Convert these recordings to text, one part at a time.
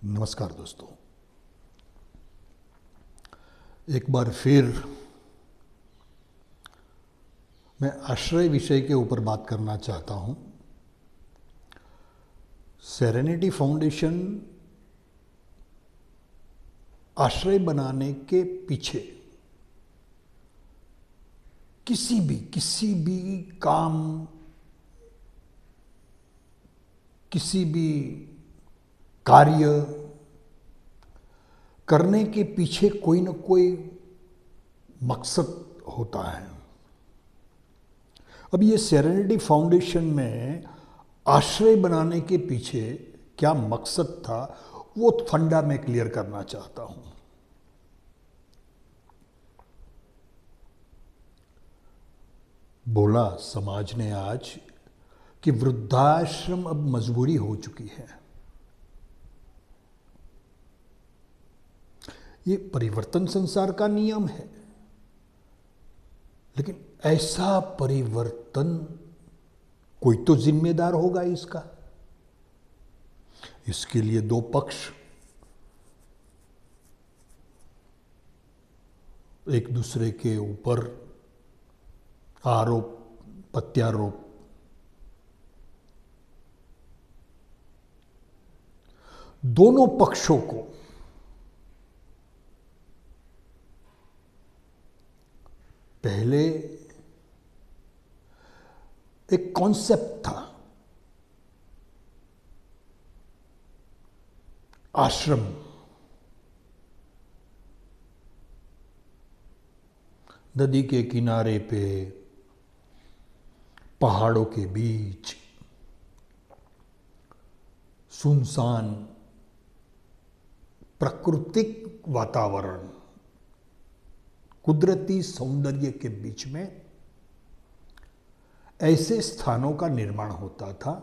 नमस्कार दोस्तों। एक बार फिर मैं आश्रय विषय के ऊपर बात करना चाहता हूँ। सेरेनिटी फाउंडेशन आश्रय बनाने के पीछे किसी भी काम, किसी भी कार्य करने के पीछे कोई न कोई मकसद होता है। अब ये सेरेनिटी फाउंडेशन में आश्रय बनाने के पीछे क्या मकसद था, वो फंडा मैं क्लियर करना चाहता हूं। बोला समाज ने आज कि वृद्धाश्रम अब मजबूरी हो चुकी है। ये परिवर्तन संसार का नियम है, लेकिन ऐसा परिवर्तन कोई तो जिम्मेदार होगा इसका। इसके लिए दो पक्ष एक दूसरे के ऊपर आरोप प्रत्यारोप, दोनों पक्षों को पहले एक कॉन्सेप्ट था आश्रम, नदी के किनारे पे, पहाड़ों के बीच, सुनसान प्राकृतिक वातावरण, कुदरती सौंदर्य के बीच में ऐसे स्थानों का निर्माण होता था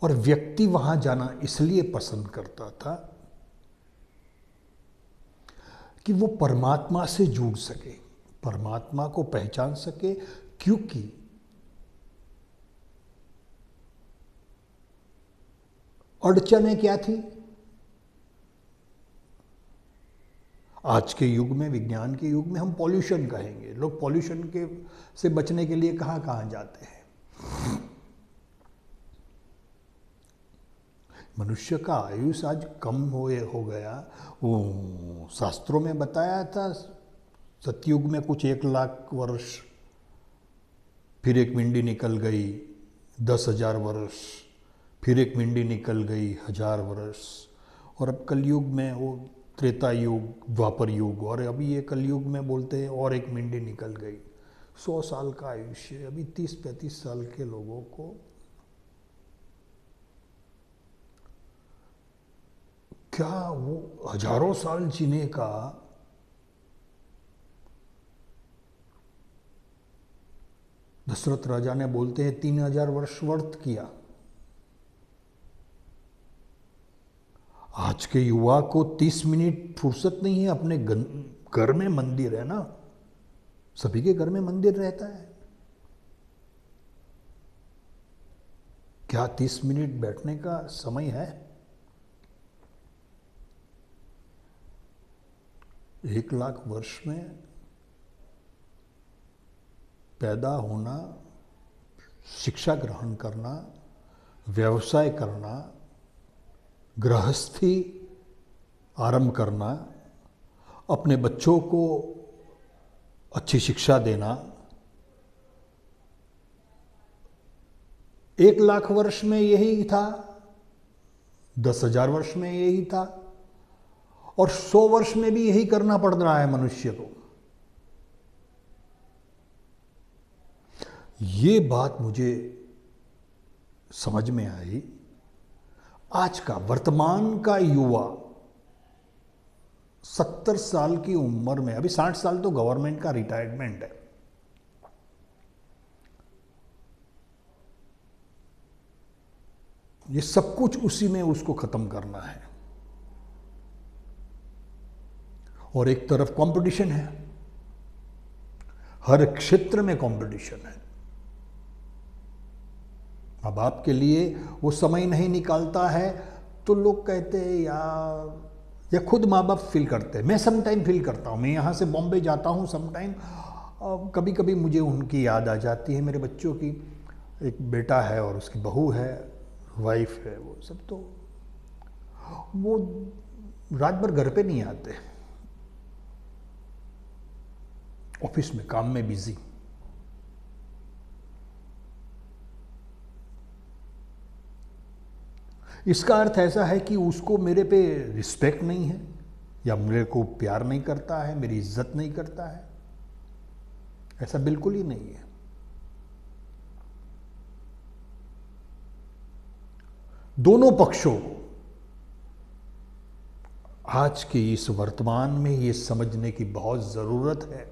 और व्यक्ति वहां जाना इसलिए पसंद करता था कि वो परमात्मा से जुड़ सके, परमात्मा को पहचान सके। क्योंकि अड़चनें क्या थी? आज के युग में, विज्ञान के युग में हम पॉल्यूशन कहेंगे। लोग पॉल्यूशन के से बचने के लिए कहां कहां जाते हैं। मनुष्य का आयुष आज कम हो गया। वो शास्त्रों में बताया था, सतयुग में कुछ 1 लाख वर्ष, फिर एक मिंडी निकल गई 10,000 वर्ष, फिर एक मिंडी निकल गई 1000 वर्ष, और अब कलयुग में वो त्रेता युग, द्वापर युग, और अभी ये कलयुग में बोलते हैं और एक मिंडी निकल गई। 100 साल का आयुष्य अभी 30-35 साल के लोगों को क्या वो हजारों साल जीने का दशरथ राजा ने बोलते हैं 3000 वर्ष वर्त किया। आज के युवा को 30 मिनट फुर्सत नहीं है। अपने घर में मंदिर है ना, सभी के घर में मंदिर रहता है। क्या 30 मिनट बैठने का समय है? 1 लाख वर्ष में पैदा होना, शिक्षा ग्रहण करना, व्यवसाय करना, गृहस्थी आरंभ करना, अपने बच्चों को अच्छी शिक्षा देना, 1 लाख वर्ष में यही था, 10,000 वर्ष में यही था, और 100 वर्ष में भी यही करना पड़ रहा है मनुष्य को। ये बात मुझे समझ में आई। आज का वर्तमान का युवा 70 साल की उम्र में, अभी 60 साल तो गवर्नमेंट का रिटायरमेंट है, ये सब कुछ उसी में उसको खत्म करना है। और एक तरफ कंपटीशन है, हर क्षेत्र में कंपटीशन है। माँ बाप के लिए वो समय नहीं निकालता है, तो लोग कहते हैं यार, या खुद माँ बाप फील करते हैं। मैं सम टाइम फील करता हूँ, मैं यहाँ से बॉम्बे जाता हूँ सम टाइम, कभी कभी मुझे उनकी याद आ जाती है, मेरे बच्चों की। एक बेटा है और उसकी बहू है, वाइफ है, वो सब। तो वो रात भर घर पे नहीं आते, ऑफिस में काम में बिजी। इसका अर्थ ऐसा है कि उसको मेरे पे रिस्पेक्ट नहीं है, या मेरे को प्यार नहीं करता है, मेरी इज्जत नहीं करता है। ऐसा बिल्कुल ही नहीं है। दोनों पक्षों को आज के इस वर्तमान में ये समझने की बहुत जरूरत है।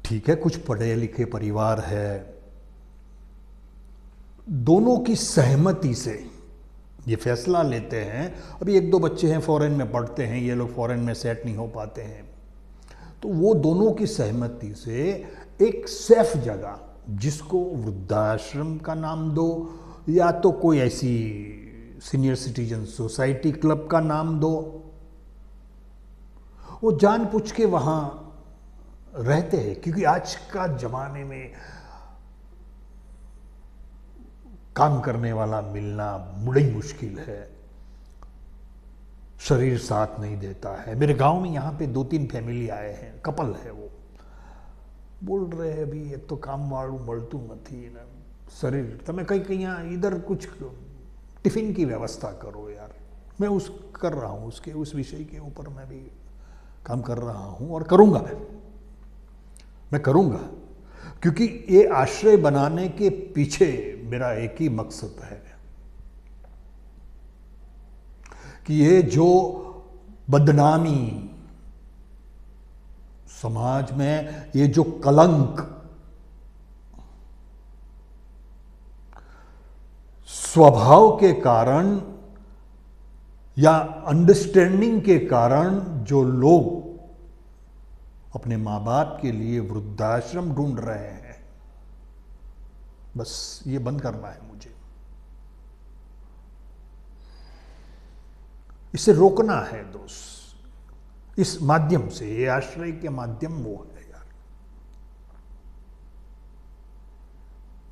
ठीक है, कुछ पढ़े लिखे परिवार है, दोनों की सहमति से ये फैसला लेते हैं। अभी एक दो बच्चे हैं फॉरेन में पढ़ते हैं, ये लोग फॉरेन में सेट नहीं हो पाते हैं, तो वो दोनों की सहमति से एक सेफ जगह, जिसको वृद्धाश्रम का नाम दो या तो कोई ऐसी सीनियर सिटीजन सोसाइटी क्लब का नाम दो, वो जानबूझ के वहां रहते हैं। क्योंकि आज का जमाने में काम करने वाला मिलना बड़ी मुश्किल है, शरीर साथ नहीं देता है। मेरे गांव में यहाँ पे 2-3 फैमिली आए हैं, कपल है, वो बोल रहे हैं अभी एक तो काम वालू મળતું નથી ને शरीर, તમે कहीं इधर कुछ टिफिन की व्यवस्था करो यार। मैं कर रहा हूँ, उसके उस विषय के ऊपर मैं भी काम कर रहा हूँ और करूँगा, मैं करूँगा। क्योंकि ये आश्रय बनाने के पीछे मेरा एक ही मकसद है कि ये जो बदनामी समाज में, ये जो कलंक स्वभाव के कारण या अंडरस्टैंडिंग के कारण जो लोग अपने माँ बाप के लिए वृद्धाश्रम ढूंढ रहे हैं, बस ये बंद करना है मुझे, इसे रोकना है दोस्त। इस माध्यम से, ये आश्रय के माध्यम वो है यार।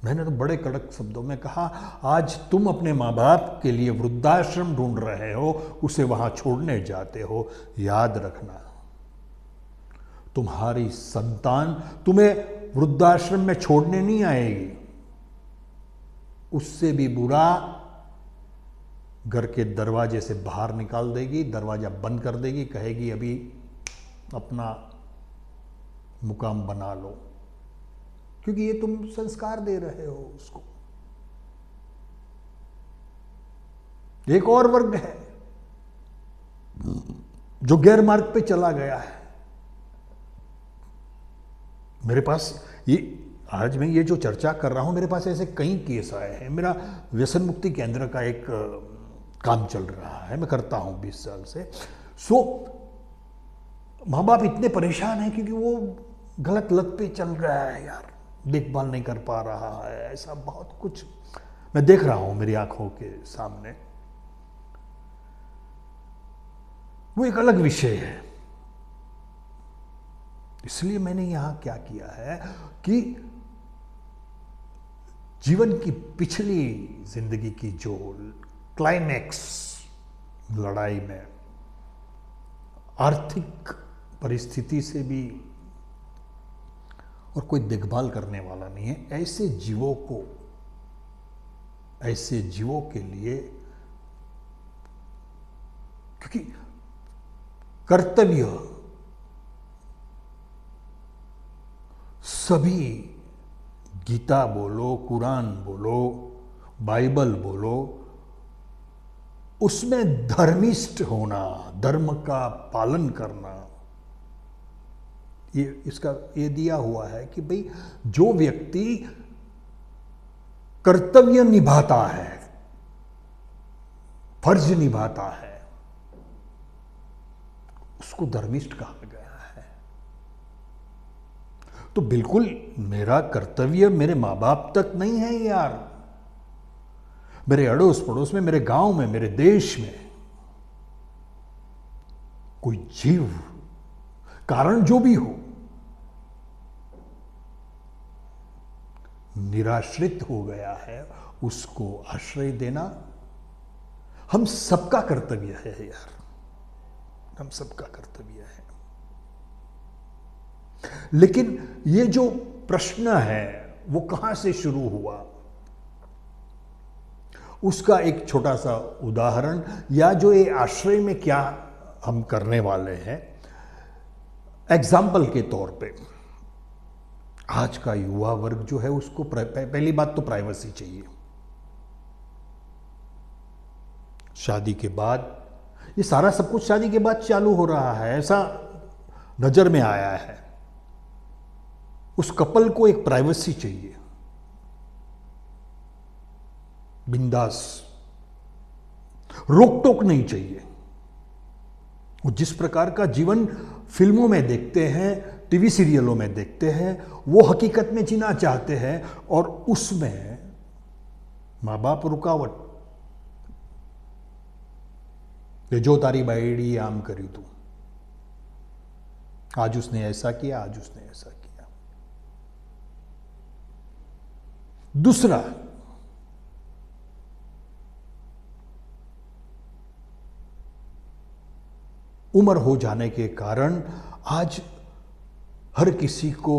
मैंने तो बड़े कड़क शब्दों में कहा, आज तुम अपने माँ बाप के लिए वृद्धाश्रम ढूंढ रहे हो, उसे वहां छोड़ने जाते हो, याद रखना तुम्हारी संतान तुम्हें वृद्धाश्रम में छोड़ने नहीं आएगी, उससे भी बुरा घर के दरवाजे से बाहर निकाल देगी, दरवाजा बंद कर देगी, कहेगी अभी अपना मुकाम बना लो। क्योंकि ये तुम संस्कार दे रहे हो उसको। एक और वर्ग है जो गैर मार्ग पे चला गया है। मेरे पास ये, आज मैं ये जो चर्चा कर रहा हूं, मेरे पास ऐसे कई केस आए हैं। मेरा व्यसन मुक्ति केंद्र का एक काम चल रहा है, मैं करता हूं 20 साल से। सो माँ बाप इतने परेशान हैं क्योंकि वो गलत लत पे चल रहा है यार, देखभाल नहीं कर पा रहा है, ऐसा बहुत कुछ मैं देख रहा हूं मेरी आंखों के सामने। वो एक अलग विषय है। इसलिए मैंने यहां क्या किया है कि जीवन की पिछली जिंदगी की जो क्लाइमैक्स लड़ाई में आर्थिक परिस्थिति से भी और कोई देखभाल करने वाला नहीं है, ऐसे जीवों के लिए, क्योंकि कर्तव्य सभी, गीता बोलो, कुरान बोलो, बाइबल बोलो, उसमें धर्मिष्ठ होना, धर्म का पालन करना, ये दिया हुआ है कि भाई जो व्यक्ति कर्तव्य निभाता है, फर्ज निभाता है, उसको धर्मिष्ठ कहा गया है। तो बिल्कुल मेरा कर्तव्य मेरे माँ बाप तक नहीं है यार, मेरे अड़ोस पड़ोस में, मेरे गांव में, मेरे देश में कोई जीव, कारण जो भी हो, निराश्रित हो गया है, उसको आश्रय देना हम सबका कर्तव्य है यार, हम सबका कर्तव्य है। लेकिन ये जो प्रश्न है वो कहां से शुरू हुआ, उसका एक छोटा सा उदाहरण, या जो ये आश्रय में क्या हम करने वाले हैं, एग्जाम्पल के तौर पे, आज का युवा वर्ग जो है उसको पहली बात तो प्राइवेसी चाहिए। शादी के बाद, ये सारा सब कुछ शादी के बाद चालू हो रहा है, ऐसा नजर में आया है। उस कपल को एक प्राइवेसी चाहिए, बिंदास, रोक टोक नहीं चाहिए। वो जिस प्रकार का जीवन फिल्मों में देखते हैं, टीवी सीरियलों में देखते हैं, वो हकीकत में जीना चाहते हैं, और उसमें माँ बाप रुकावट, ये जो तारी बायड़ी आम करी तू, आज उसने ऐसा किया, आज उसने ऐसा किया। दूसरा, उम्र हो जाने के कारण आज हर किसी को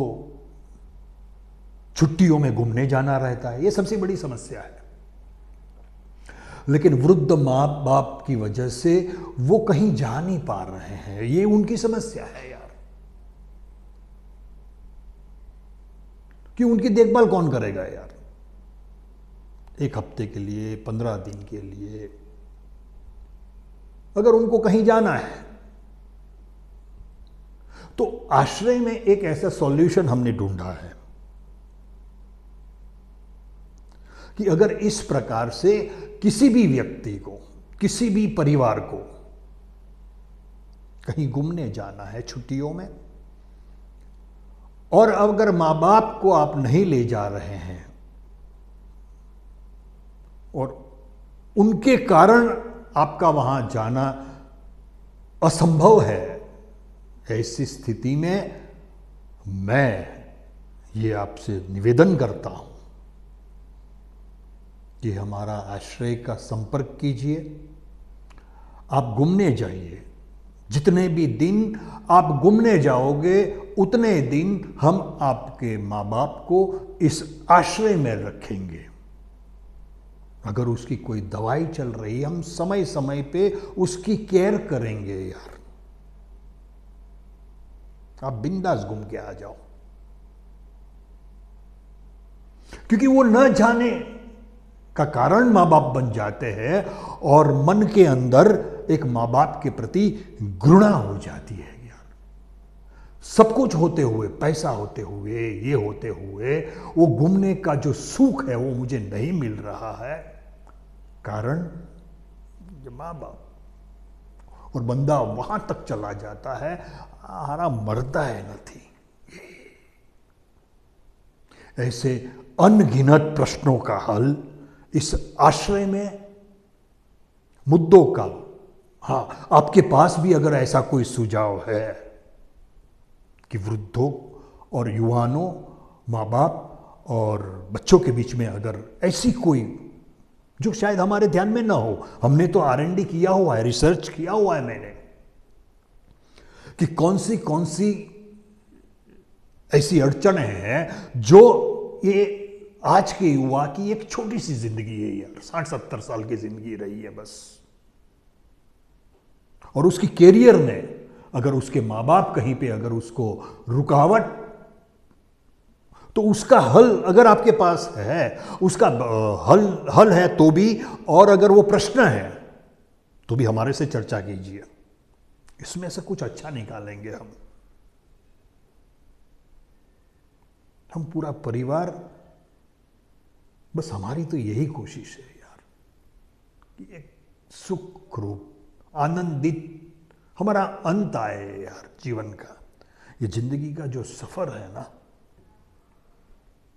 छुट्टियों में घूमने जाना रहता है, यह सबसे बड़ी समस्या है। लेकिन वृद्ध माँ बाप की वजह से वो कहीं जा नहीं पा रहे हैं, ये उनकी समस्या है यार, कि उनकी देखभाल कौन करेगा यार, एक हफ्ते के लिए, 15 दिन के लिए अगर उनको कहीं जाना है, तो आश्रय में एक ऐसा सॉल्यूशन हमने ढूंढा है कि अगर इस प्रकार से किसी भी व्यक्ति को, किसी भी परिवार को कहीं घूमने जाना है छुट्टियों में, और अगर मां बाप को आप नहीं ले जा रहे हैं और उनके कारण आपका वहां जाना असंभव है, ऐसी स्थिति में मैं ये आपसे निवेदन करता हूं कि हमारा आश्रय का संपर्क कीजिए, आप घूमने जाइए। जितने भी दिन आप घूमने जाओगे, उतने दिन हम आपके माँ बाप को इस आश्रय में रखेंगे। अगर उसकी कोई दवाई चल रही है, हम समय समय पे उसकी केयर करेंगे यार। आप बिंदास घूम के आ जाओ, क्योंकि वो न जाने का कारण मां बाप बन जाते हैं और मन के अंदर एक मां बाप के प्रति घृणा हो जाती है यार। सब कुछ होते हुए, पैसा होते हुए, ये होते हुए, वो घूमने का जो सुख है वो मुझे नहीं मिल रहा है, कारण मां बाप, और बंदा वहां तक चला जाता है, हारा मरता है नहीं। ऐसे अनगिनत प्रश्नों का हल इस आश्रय में, मुद्दों का। हां, आपके पास भी अगर ऐसा कोई सुझाव है कि वृद्धों और युवानों, माँ बाप और बच्चों के बीच में अगर ऐसी कोई, जो शायद हमारे ध्यान में ना हो, हमने तो R&D किया हुआ है, रिसर्च किया हुआ है मैंने, कि कौन सी ऐसी अड़चनें हैं जो ये आज के युवा की एक छोटी सी जिंदगी है यार, 60-70 साल की जिंदगी रही है बस, और उसकी कैरियर में अगर उसके माँ बाप कहीं पे अगर उसको रुकावट, तो उसका हल अगर आपके पास है, उसका हल है तो भी, और अगर वो प्रश्न है तो भी हमारे से चर्चा कीजिए, इसमें से कुछ अच्छा निकालेंगे हम पूरा परिवार। बस हमारी तो यही कोशिश है यार कि एक सुखरूप आनंदित हमारा अंत आए यार जीवन का। ये जिंदगी का जो सफर है ना,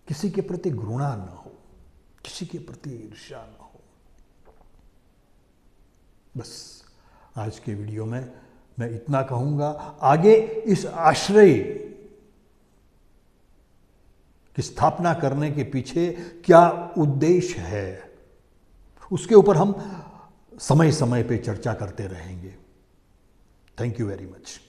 किसी के प्रति घृणा न हो, किसी के प्रति ईर्ष्या न हो। बस आज के वीडियो में मैं इतना कहूंगा। आगे इस आश्रय की स्थापना करने के पीछे क्या उद्देश्य है, उसके ऊपर हम समय समय पे चर्चा करते रहेंगे। Thank you very much.